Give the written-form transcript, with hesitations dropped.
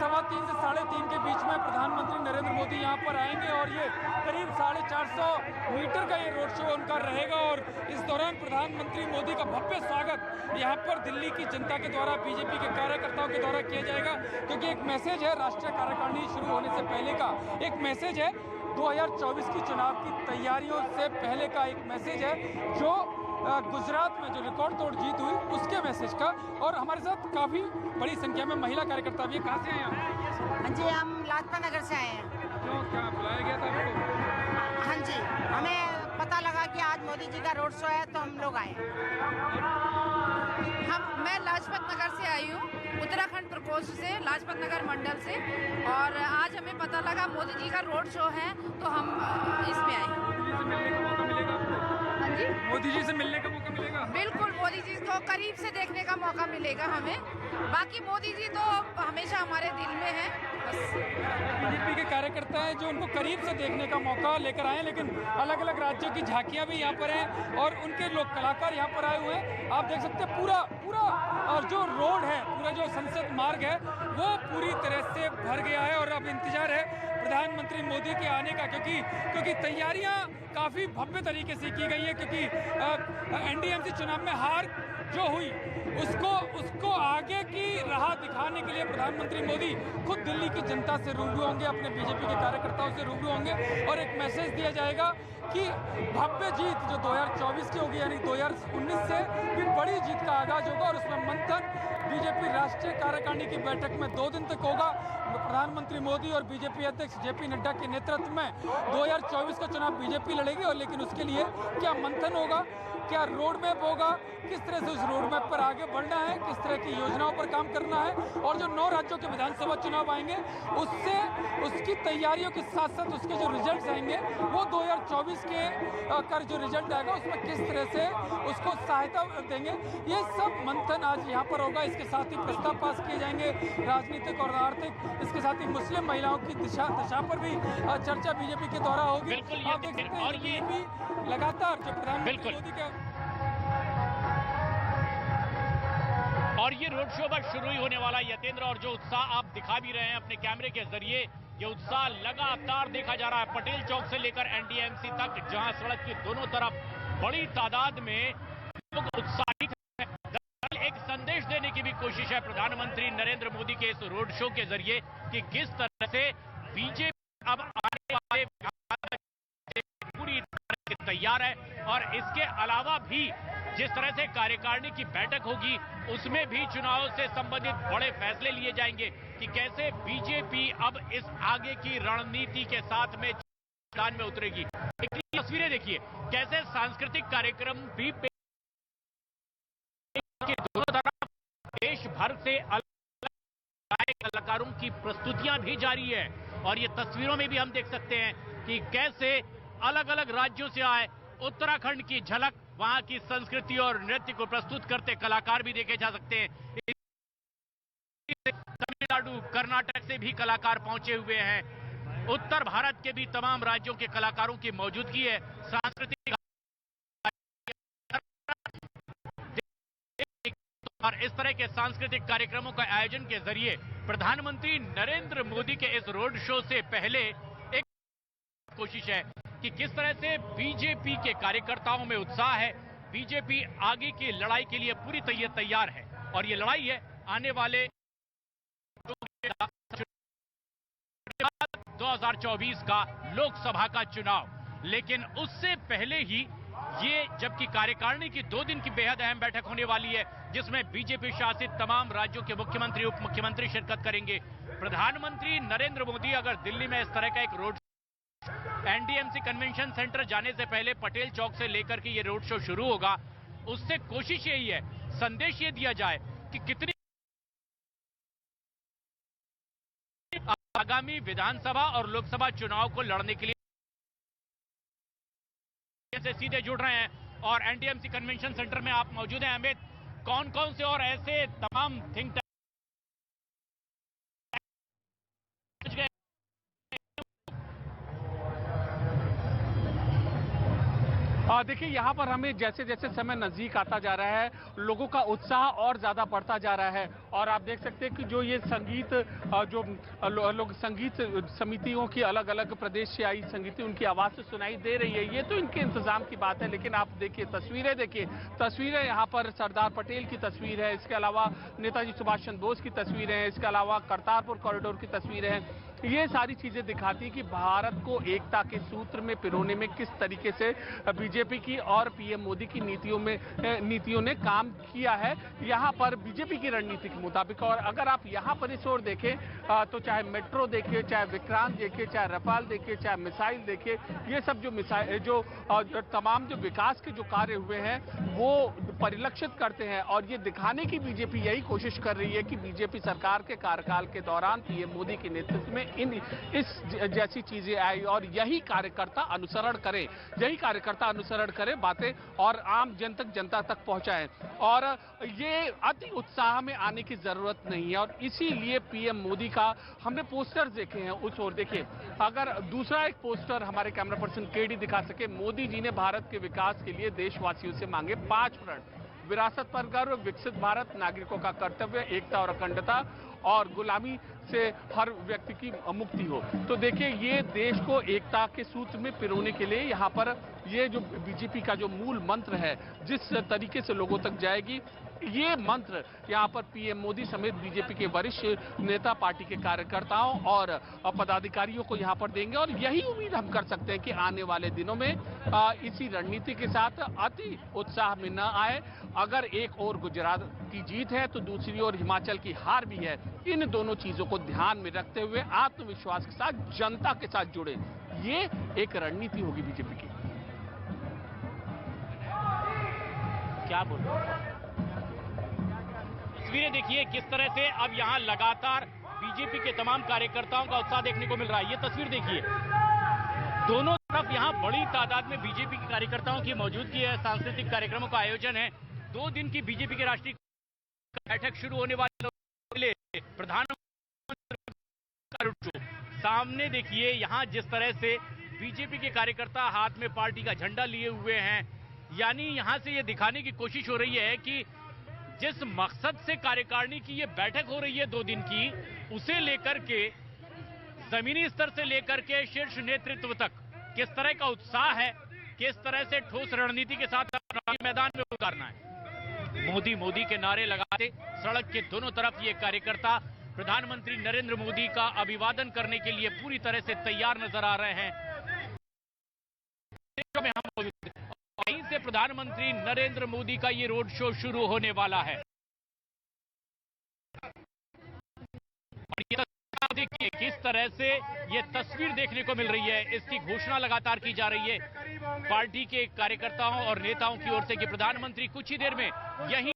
3:15 से 3:30 के बीच में प्रधानमंत्री नरेंद्र मोदी यहाँ पर आएंगे और ये करीब 450 मीटर का ये रोड शो उनका रहेगा। और इस दौरान प्रधानमंत्री मोदी का भव्य स्वागत यहाँ पर दिल्ली की जनता के द्वारा, बीजेपी के कार्यकर्ताओं के द्वारा किया जाएगा, क्योंकि एक मैसेज है राष्ट्रीय कार्यकारिणी शुरू होने से पहले का, एक मैसेज है 2024 की चुनाव की तैयारियों से पहले का एक मैसेज है, जो गुजरात में जो रिकॉर्ड तोड़ जीत हुई उसके मैसेज का। और हमारे साथ काफ़ी बड़ी संख्या में महिला कार्यकर्ता भी। कहाँ से आए आप? हाँ जी, हम लाजपत नगर से आए हैं। क्यों, क्या बुलाया गया था आपको? हाँ जी, हमें पता लगा कि आज मोदी जी का रोड शो है तो हम लोग आए। मैं लाजपत नगर से आई हूँ, उत्तराखंड प्रकोष्ठ से, लाजपत नगर मंडल से, और आज हमें पता लगा मोदी जी का रोड शो है तो हम इसमें आए। हाँ जी, मोदी जी से मिलने का मौका मिलेगा? बिल्कुल, मोदी जी को करीब से देखने का मौका मिलेगा हमें। बाकी मोदी जी तो हमेशा हमारे दिल में है। बस बीजेपी के कार्यकर्ता हैं जो उनको करीब से देखने का मौका लेकर आए हैं, लेकिन अलग अलग राज्यों की झांकियां भी यहाँ पर हैं और उनके लोक कलाकार यहाँ पर आए हुए हैं। आप देख सकते हैं पूरा और जो रोड है, पूरा जो संसद मार्ग है वो पूरी तरह से भर गया है। और अब इंतजार है प्रधानमंत्री मोदी के आने का, क्योंकि तैयारियां काफ़ी भव्य तरीके से की गई है, क्योंकि एनडीएमसी चुनाव में हार जो हुई उसको आगे की राह दिखाने के लिए प्रधानमंत्री मोदी खुद दिल्ली की जनता से रूबरू होंगे, अपने बीजेपी के कार्यकर्ताओं से रूबरू होंगे और एक मैसेज दिया जाएगा कि भव्य जीत जो 2024 की होगी, यानी 2019 से भी बड़ी जीत का आगाज होगा। और उसमें मंथन बीजेपी राष्ट्रीय कार्यकारिणी की बैठक में 2 दिन तक होगा। प्रधानमंत्री मोदी और बीजेपी अध्यक्ष जेपी नड्डा के नेतृत्व में 2024 का चुनाव बीजेपी लड़ेगी, और लेकिन उसके लिए क्या मंथन होगा, क्या रोड मैप होगा, किस तरह से उस रोड मैप पर आगे बढ़ना है, किस तरह की योजनाओं पर काम करना है, और जो 9 राज्यों के विधानसभा चुनाव आएंगे उसकी तैयारियों के साथ साथ उसके जो रिजल्ट आएंगे वो 2024 के कर जो रिजल्ट आएगा उसमें किस तरह से उसको सहायता देंगे, ये सब मंथन आज यहाँ पर होगा। इसके साथ ही प्रस्ताव पास किए जाएंगे राजनीतिक और आर्थिक, इसके साथ ही मुस्लिम महिलाओं की दिशा पर भी चर्चा बीजेपी के द्वारा होगी। आप देख सकते हैं और ये भी लगातार जो प्रधानमंत्री मोदी के और ये रोड शो बस शुरू ही होने वाला यतेंद्र, और जो उत्साह आप दिखा भी रहे हैं अपने कैमरे के जरिए, ये उत्साह लगातार देखा जा रहा है पटेल चौक से लेकर एनडीएमसी तक, जहां सड़क की दोनों तरफ बड़ी तादाद में लोग उत्साहित हैं। एक संदेश देने की भी कोशिश है प्रधानमंत्री नरेंद्र मोदी के इस रोड शो के जरिए कि किस तरह से बीजेपी अब आने वाले पूरी तरह से तैयार है। और इसके अलावा भी जिस तरह से कार्यकारिणी की बैठक होगी उसमें भी चुनाव से संबंधित बड़े फैसले लिए जाएंगे कि कैसे बीजेपी अब इस आगे की रणनीति के साथ में मैदान में उतरेगी। तस्वीरें देखिए कैसे सांस्कृतिक कार्यक्रम भी के दोनों तरफ देश भर से अलग कलाकारों की प्रस्तुतियां भी जारी है। और ये तस्वीरों में भी हम देख सकते हैं कि कैसे अलग अलग राज्यों से आए उत्तराखंड की झलक, वहां की संस्कृति और नृत्य को प्रस्तुत करते कलाकार भी देखे जा सकते हैं। तमिलनाडु, कर्नाटक से भी कलाकार पहुंचे हुए हैं। उत्तर भारत के भी तमाम राज्यों के कलाकारों की मौजूदगी है। सांस्कृतिक और इस तरह के सांस्कृतिक कार्यक्रमों का आयोजन के जरिए प्रधानमंत्री नरेंद्र मोदी के इस रोड शो से पहले एक कोशिश है कि किस तरह से बीजेपी के कार्यकर्ताओं में उत्साह है। बीजेपी आगे की लड़ाई के लिए पूरी तैयार है, और ये लड़ाई है आने वाले 2024 का लोकसभा का चुनाव। लेकिन उससे पहले ही ये जबकि कार्यकारिणी की 2 दिन की बेहद अहम बैठक होने वाली है, जिसमें बीजेपी शासित तमाम राज्यों के मुख्यमंत्री, उप मुख्यमंत्री शिरकत करेंगे। प्रधानमंत्री नरेंद्र मोदी अगर दिल्ली में इस तरह का एक रोड एनडीएमसी कन्वेंशन सेंटर जाने से पहले पटेल चौक से लेकर के ये रोड शो शुरू होगा, उससे कोशिश यही है, संदेश ये दिया जाए कि कितनी आगामी विधानसभा और लोकसभा चुनाव को लड़ने के लिए से सीधे जुड़ रहे हैं। और एनडीएमसी कन्वेंशन सेंटर में आप मौजूद हैं अमित, कौन कौन से और ऐसे तमाम थिंक टैंक देखिए यहाँ पर हमें जैसे जैसे समय नजदीक आता जा रहा है, लोगों का उत्साह और ज्यादा बढ़ता जा रहा है। और आप देख सकते हैं कि जो ये संगीत जो लोग संगीत समितियों की अलग अलग प्रदेश से आई संगीत उनकी आवाज से सुनाई दे रही है, ये तो इनके इंतजाम की बात है। लेकिन आप देखिए तस्वीरें यहाँ पर सरदार पटेल की तस्वीर है, इसके अलावा नेताजी सुभाष चंद्र बोस की तस्वीरें हैं, इसके अलावा करतारपुर कॉरिडोर की तस्वीरें हैं। ये सारी चीजें दिखाती हैं कि भारत को एकता के सूत्र में पिरोने में किस तरीके से बीजेपी की और पीएम मोदी की नीतियों ने काम किया है यहाँ पर बीजेपी की रणनीति के मुताबिक। और अगर आप यहाँ पर इस ओर देखें तो चाहे मेट्रो देखिए, चाहे विक्रांत देखिए, चाहे रफाल देखिए, चाहे मिसाइल देखिए, ये सब जो तमाम जो विकास के जो कार्य हुए हैं वो परिलक्षित करते हैं। और ये दिखाने की बीजेपी यही कोशिश कर रही है कि बीजेपी सरकार के कार्यकाल के दौरान पीएम मोदी के नेतृत्व में इस जैसी चीजें आई और यही कार्यकर्ता अनुसरण करें बातें और आम जनता तक पहुंचाएं। और ये अति उत्साह में आने की जरूरत नहीं है। और इसीलिए पीएम मोदी का हमने पोस्टर्स देखे हैं, उस ओर देखिए, अगर दूसरा एक पोस्टर हमारे कैमरा पर्सन केडी दिखा सके, मोदी जी ने भारत के विकास के लिए देशवासियों से मांगे 5 प्रण: विरासत पर गर्व, विकसित भारत, नागरिकों का कर्तव्य, एकता और अखंडता, और गुलामी से हर व्यक्ति की मुक्ति हो। तो देखिए ये देश को एकता के सूत्र में पिरोने के लिए यहाँ पर ये जो बीजेपी का जो मूल मंत्र है, जिस तरीके से लोगों तक जाएगी, ये मंत्र यहाँ पर पीएम मोदी समेत बीजेपी के वरिष्ठ नेता, पार्टी के कार्यकर्ताओं और पदाधिकारियों को यहाँ पर देंगे। और यही उम्मीद हम कर सकते हैं कि आने वाले दिनों में इसी रणनीति के साथ अति उत्साह में न आए। अगर एक ओर गुजरात की जीत है तो दूसरी ओर हिमाचल की हार भी है। इन दोनों चीजों को ध्यान में रखते हुए आत्मविश्वास के साथ जनता के साथ जुड़े, ये एक रणनीति होगी बीजेपी की। क्या बोल रहे हैं? तस्वीरें देखिए किस तरह से अब यहाँ लगातार बीजेपी के तमाम कार्यकर्ताओं का उत्साह देखने को मिल रहा है। ये तस्वीर देखिए, दोनों तरफ यहाँ बड़ी तादाद में बीजेपी के कार्यकर्ताओं की मौजूदगी है। सांस्कृतिक कार्यक्रमों का आयोजन है। 2 दिन की बीजेपी की राष्ट्रीय बैठक शुरू होने वाले प्रधानमंत्री का रोड शो। सामने देखिए यहाँ जिस तरह से बीजेपी के कार्यकर्ता हाथ में पार्टी का झंडा लिए हुए हैं, यानी यहाँ से ये दिखाने की कोशिश हो रही है कि जिस मकसद से कार्यकारिणी की ये बैठक हो रही है 2 दिन की, उसे लेकर के जमीनी स्तर से लेकर के शीर्ष नेतृत्व तक किस तरह का उत्साह है, किस तरह से ठोस रणनीति के साथ मैदान में उतारना है। मोदी के नारे लगाते सड़क के दोनों तरफ ये कार्यकर्ता प्रधानमंत्री नरेंद्र मोदी का अभिवादन करने के लिए पूरी तरह से तैयार नजर आ रहे हैं। में हम मौजूद हैं। वहीं से प्रधानमंत्री नरेंद्र मोदी का ये रोड शो शुरू होने वाला है। और ये देखिए किस तरह से ये तस्वीर देखने को मिल रही है, इसकी घोषणा लगातार की जा रही है पार्टी के कार्यकर्ताओं और नेताओं की ओर से कि प्रधानमंत्री कुछ ही देर में यही